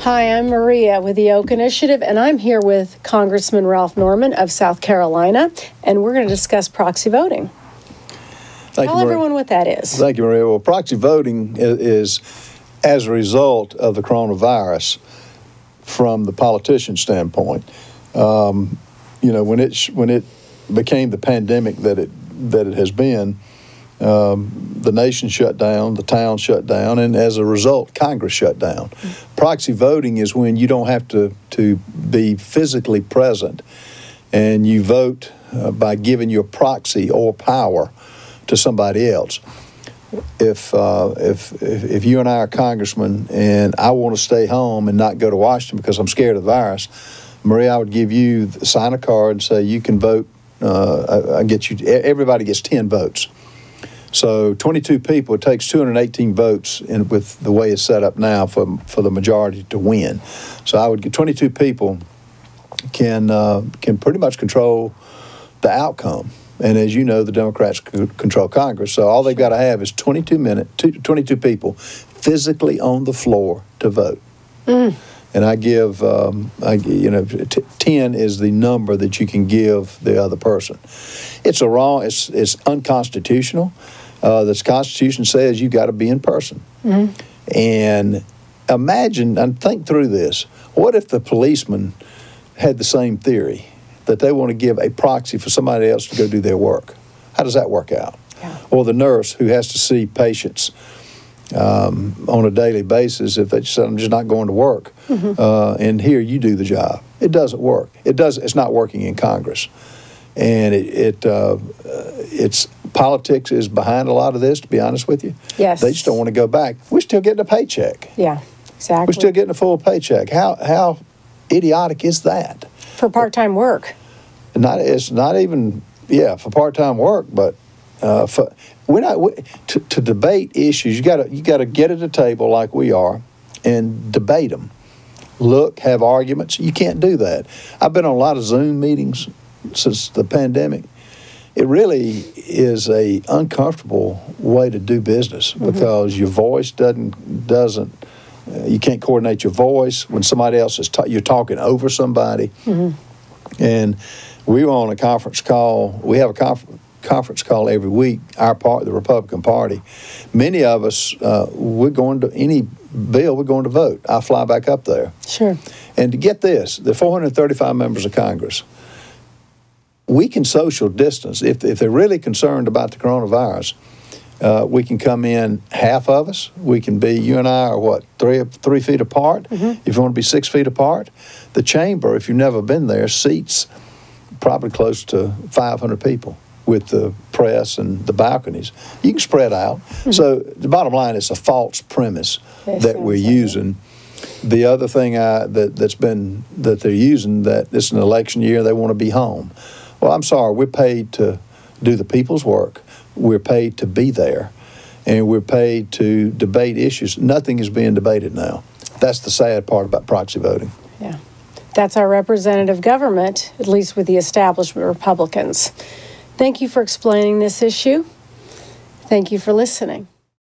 Hi, I'm Maria with the Oak Initiative, and I'm here with Congressman Ralph Norman of South Carolina, and we're going to discuss proxy voting. Tell everyone what that is. Thank you, Maria. Well, proxy voting is as a result of the coronavirus from the politician standpoint. You know, when it became the pandemic that it has been, the nation shut down, the town shut down, and as a result, Congress shut down. Proxy voting is when you don't have to be physically present, and you vote by giving your proxy or power to somebody else. If you and I are congressmen and I want to stay home and not go to Washington because I'm scared of the virus, Maria, I would give you, sign a card and say you can vote. I get you. Everybody gets 10 votes. So 22 people, it takes 218 votes with the way it's set up now for the majority to win. So I would get 22 people can pretty much control the outcome. And as you know, the Democrats control Congress. So all they've got to have is 22 people physically on the floor to vote. And I give, 10 is the number that you can give the other person. It's unconstitutional. The Constitution says you got to be in person. And imagine and think through this. What if the policeman had the same theory, that they want to give a proxy for somebody else to go do their work? How does that work out? Yeah. Or the nurse who has to see patients on a daily basis, if they just said, I'm just not going to work, and here you do the job. It doesn't work. It's not working in Congress. And it's politics is behind a lot of this, to be honest with you. Yes. They just don't want to go back. We're still getting a paycheck. Yeah, exactly. We're still getting a full paycheck. How idiotic is that? For part-time work. It's not even, for part-time work, but to debate issues, you got to get at a table like we are and debate them. Have arguments. You can't do that. I've been on a lot of Zoom meetings since the pandemic. It really is a uncomfortable way to do business because your voice doesn't you can't coordinate your voice when somebody else is you're talking over somebody. And we were on a conference call. We have a conference call every week, the Republican Party. Many of us, we're going to any bill, we're going to vote. I fly back up there. Sure. And to get this, the 435 members of Congress, we can social distance. If they're really concerned about the coronavirus, we can come in, half of us. We can be, you and I are what, 3 feet apart? If you want to be 6 feet apart. The chamber, if you've never been there, seats probably close to 500 people with the press and the balconies. You can spread out. So the bottom line is a false premise that we're using. The other thing that they're using, that it's an election year, they want to be home. Well, I'm sorry, we're paid to do the people's work. We're paid to be there, and we're paid to debate issues. Nothing is being debated now. That's the sad part about proxy voting. Yeah. That's our representative government, at least with the establishment Republicans. Thank you for explaining this issue. Thank you for listening.